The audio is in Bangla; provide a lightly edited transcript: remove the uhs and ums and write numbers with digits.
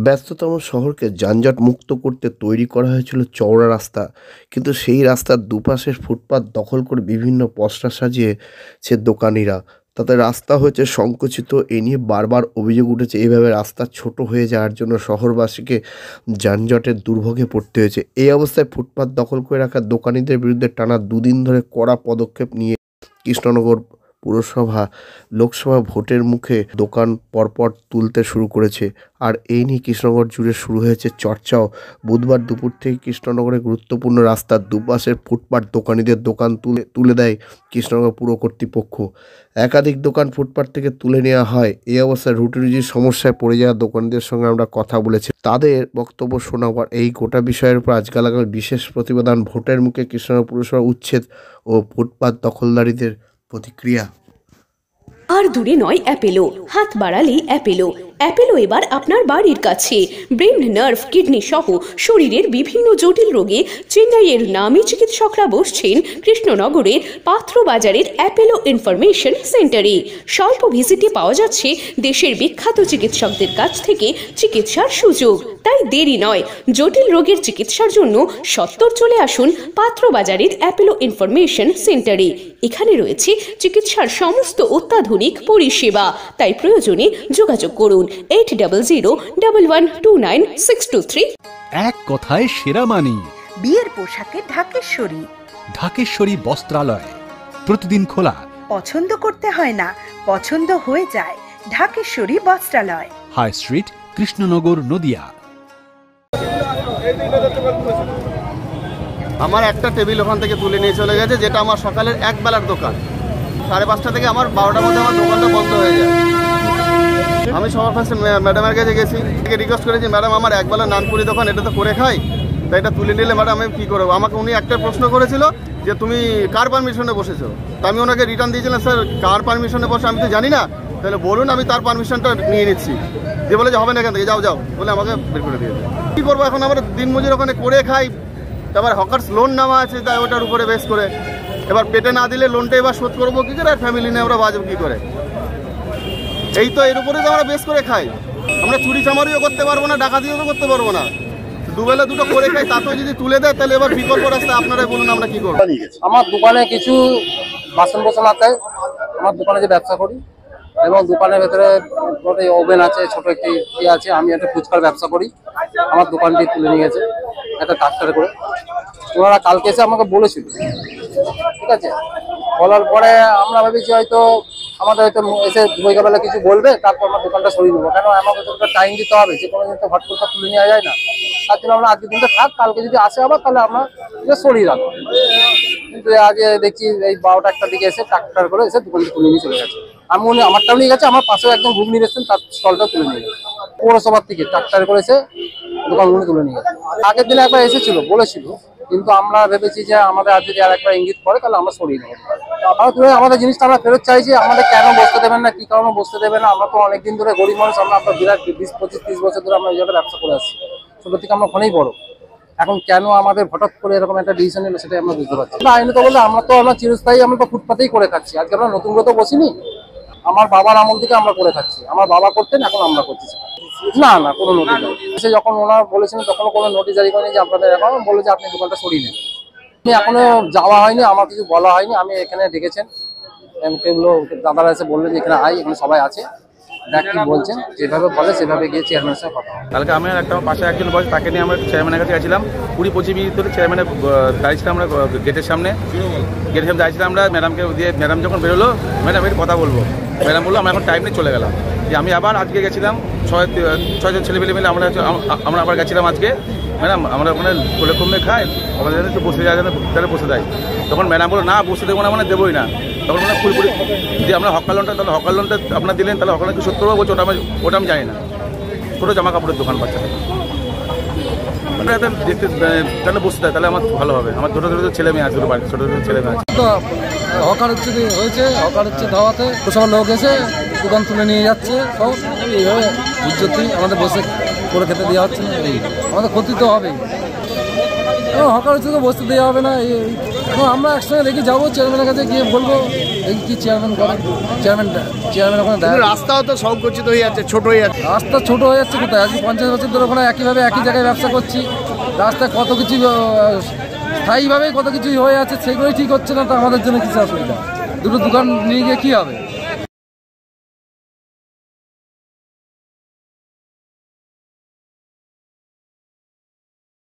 ব্যস্ততম শহরকে যানজট মুক্ত করতে তৈরি করা হয়েছিল চওড়া রাস্তা, কিন্তু সেই রাস্তার দুপাশের ফুটপাত দখল করে বিভিন্ন পসরা সাজিয়েছে দোকানিরা। তাতে রাস্তা হয়েছে সংকুচিত। এ নিয়ে বারবার অভিযোগ উঠেছে, এভাবে রাস্তা ছোট হয়ে যাওয়ার জন্য শহরবাসীকে যানজটের দুর্ভোগে পড়তে হয়েছে। এই অবস্থায় ফুটপাত দখল করে রাখা দোকানিদের বিরুদ্ধে টানা দুদিন ধরে কড়া পদক্ষেপ নিয়ে কৃষ্ণনগর পুরসভা লোকসভা ভোটের মুখে দোকান পরপর তুলতে শুরু করেছে। আর এই নিয়ে কৃষ্ণনগর জুড়ে শুরু হয়েছে চর্চাও। বুধবার দুপুর থেকে কৃষ্ণনগরের গুরুত্বপূর্ণ রাস্তার দুপাশের ফুটপাত দোকানিদের দোকান তুলে দেয় কৃষ্ণনগর পুর কর্তৃপক্ষ। একাধিক দোকান ফুটপাত থেকে তুলে নেওয়া হয়। এই অবস্থায় রুটি রুজির সমস্যায় পড়ে যাওয়া দোকানিদের সঙ্গে আমরা কথা বলেছি, তাদের বক্তব্য শোনাবার এই গোটা বিষয়ের উপর আজকাল আগামী বিশেষ প্রতিবেদন। ভোটের মুখে কৃষ্ণনগর পুরসভা উচ্ছেদ ও ফুটপাত দখলদারীদের প্রতিক্রিয়া। আর দূরে নয় অ্যাপেলো, হাত বাড়ালেই অ্যাপেলো। অ্যাপেলো এবার আপনার বাড়ির কাছে। ব্রেন, নার্ভ, কিডনি সহ শরীরের বিভিন্ন জটিল রোগে চেন্নাইয়ের নামী চিকিৎসকরা বসছেন কৃষ্ণনগরের পাত্রবাজারের অ্যাপেলো ইনফরমেশন সেন্টারে। স্বল্প ভিজিটে পাওয়া যাচ্ছে দেশের বিখ্যাত চিকিৎসকদের কাছ থেকে চিকিৎসার সুযোগ। তাই দেরি নয়, জটিল রোগের চিকিৎসার জন্য সত্বর চলে আসুন পাত্রবাজারের অ্যাপেলো ইনফরমেশন সেন্টারে। এখানে রয়েছে চিকিৎসার সমস্ত অত্যাধুনিক পরিষেবা। তাই প্রয়োজনে যোগাযোগ করুন 8001129623। এক কথায় সেরা মানি। বিয়ের পোশাকে ঢাকেশ্বরী। ঢাকেশ্বরী বস্ত্রালয় প্রতিদিন খোলা। পছন্দ করতে হয় না, পছন্দ হয়ে যায়। ঢাকেশ্বরী বস্ত্রালয়, হাই স্ট্রিট, কৃষ্ণনগর, নদিয়া। আমার একটা টেবিল ওখান থেকে তুলে নিয়ে চলে গেছে, যেটা আমার সকালের এক বেলার দোকান। 5:30 থেকে আমার 12টার মধ্যে আমার দোকানটা বন্ধ হয়ে যায়। আমি সবার ফার্স্টে ম্যাডামের কাছে গেছি, রিকোয়েস্ট করেছি, ম্যাডাম আমার একবেলা নানপুরি দোকান, এটা তো করে খাই, তাই এটা তুলে নিলে ম্যাডাম আমি কী করবো। আমাকে উনি একটা প্রশ্ন করেছিল যে তুমি কার পারমিশনে বসেছো। তা আমি ওনাকে রিটার্ন দিয়েছিলাম, স্যার কার পারমিশনে বসে আমি তো জানি না, তাহলে বলুন আমি তার পারমিশনটা নিয়ে নিচ্ছি। দিয়ে বলে যে হবে না, এখান থেকে যাও যাও বলে আমাকে বের করে দিয়েছে। কী করবো এখন, আমরা দিনমজুর ওখানে করে খাই। তারপর হকার্স লোন নেওয়া আছে, তাই ওটার উপরে বেস করে এবার পেটে না দিলে লোনটা এবার শোধ করবো কী করে, আর ফ্যামিলি নিয়ে আমরা বাজবো কী করে। এই তো এর উপরে তো আমরা বেস করে খাই। আমরা চুরি চামারিও করতে পারবো না, ডাকাতিও তো করতে পারবো না, দুবেলা দুটো করে খাই। তাতেও যদি তুলে দেয় তাহলে এবার বিকল্প রাস্তায় আপনারাই বলুন আমরা কী করবো। আমার দোকানে কিছু বাসন কোসন আছে, আমার দোকানে যে ব্যবসা করি, এবং দোকানের ভেতরে ওভেন আছে, ছোট একটি ইয়ে আছে। আমি একটা ফুচকার ব্যবসা করি, আমার দোকানটি তুলে নিয়ে গেছে একটা ট্রাক্টরে করে। ওনারা কালকে এসে আমাকে বলেছিল, ঠিক আছে, বলার পরে আমরা ভেবেছি হয়তো আমাদের হয়তো এসে বইকাবেলা কিছু বলবে, তারপর আমার দোকানটা সরিয়ে নেবো। কেন আমাকে তো একটা টাইম দিতে হবে, যে কোনো দিন তো হট করে তুলে নেওয়া যায় না। তার জন্য আমরা আজকের দিনটা থাক, কালকে যদি আসে আবার তাহলে আমরা সরিয়ে রাখবো। কিন্তু আজ দেখছি এই 12টা 1টার দিকে এসে ট্রাক্টর করে এসে দোকানটা তুলে নিয়ে চলে গেছে। আমি উনি আমারটাও নিয়ে গেছে, আমার পাশেও একদম ঘুগনি এসেছেন, তার স্টলটাও তুলে নিয়ে গেছে। পৌরসভার থেকে ট্রাক্টর করে এসে দোকানগুলো তুলে নিয়ে গেছে। আগের দিনে একবার এসেছিল, বলেছিল, কিন্তু আমরা ভেবেছি যে আমাদের আজ যদি আর একবার ইঙ্গিত করে তাহলে আমরা সরিয়ে নেবো। আমাদের জিনিসটা আমরা ফেরত চাইছি। আমাদের কেন বসতে দেবেন না, কি কারণে বসতে দেবেন না। আমরা তো অনেকদিন ধরে গরিব মানুষ, আমরা আপনার বিরাট 20-25-30 বছর ধরে আমরা এই জায়গাটা ব্যবসা করে আসছি, ছোট থেকে আমরা ওখানেই বড়। এখন কেন আমাদের হঠাৎ করে এরকম একটা ডিসিশন নিল সেটাই আমরা বুঝতে পারছি না। আইনত বললে আমরা তো আমরা চিরস্থায়ী, আমরা তো ফুটপাতেই করে খাচ্ছি। আজকে আমরা নতুন করে তো বসিনি, আমার বাবার আমল থেকে আমরা করে খাচ্ছি। আমার বাবা করতেন, এখন আমরা করছি। না না, কোনো নোটিশ নেই। সে যখন ওনারা বলেছিলেন তখনও কোনো নোটিশ জারি করেনি যে আপনাদের এখন বলে যে আপনি দোকানটা সরিয়ে নেন। আমি এখনো যাওয়া হয়নি, আমার কিছু বলা হয়নি। আমি এখানে ডেকেছেন, এগুলো দাদারা এসে বললেন যে এখানে এখানে সবাই আছে, দেখ কি বলছেন, যেভাবে বলে সেভাবে গিয়ে চেয়ারম্যানের সাথে কথা। কালকে আমি একটা পাশে একজন বয়স, তাকে নিয়ে আমরা চেয়ারম্যানের কাছে গেছিলাম। 20-25 মিনিট ধরে চেয়ারম্যানের দাঁড়িয়েছিলাম আমরা গেটের সামনে দাঁড়িয়েছিলাম আমরা। ম্যাডামকে দিয়ে ম্যাডাম যখন বেরোলো, ম্যাডাম এর কথা বলবো, ম্যাডাম বললো আমরা এখন টাইম নিয়ে চলে গেলাম। যে আমি আবার আজকে গেছিলাম, 6জন ছেলেমেলে মিলে আমরা আবার গেছিলাম আজকে। ম্যাডাম আমরা ওখানে কোলে কমে খাই, আমাদের একটু বসে যায়, তাহলে বসে দেয়। তখন ম্যাডাম বললো না বসে দেবো না, মানে দেবোই না। তখন মানে পুরোপুরি যে আমরা হকার লোনটা, তাহলে হকার লোনটা আপনার দিলেন, তাহলে হকার কি সত্য বলছে ওটা আমি জানি না। ছোটো জামা কাপড়ের দোকান বাচ্চাদের দেখতে, তাহলে বসতে দেয়, তাহলে আমার ভালো হবে। আমার ছোটো ছোটো ছেলে মেয়ে আছে, ছোটো ছোটো ছেলে মেয়ে আছে। হকার হয়েছে, হকার ধাওয়াতে সব লোক এসে দোকান তুলে নিয়ে যাচ্ছে সব। এইভাবে উজ্জ্বতি আমাদের বসে করে খেতে দেওয়া হচ্ছে না, এই আমাদের ক্ষতি তো হবেই। হকার হচ্ছে তো বসতে দেওয়া হবে না, এই তো আমরা একসঙ্গে দেখি যাবো চেয়ারম্যানের কাছে গিয়ে বলবো এই কি চেয়ারম্যান করেন, চেয়ারম্যান ওখানে দেয়। রাস্তাও তো সংকুচিত হয়ে যাচ্ছে, ছোট হয়ে যাচ্ছে। রাস্তা ছোট হয়ে যাচ্ছে কোথায়, আজকে 50 বছর ধরে ওখানে একইভাবে একই জায়গায় ব্যবসা করছি, রাস্তায় কত কিছু স্থায়ীভাবে কত কিছুই হয়ে আছে, সেগুলোই ঠিক হচ্ছে না, তো আমাদের জন্য কিছু অসুবিধা। দুটো দোকান নিয়ে গিয়ে কী হবে?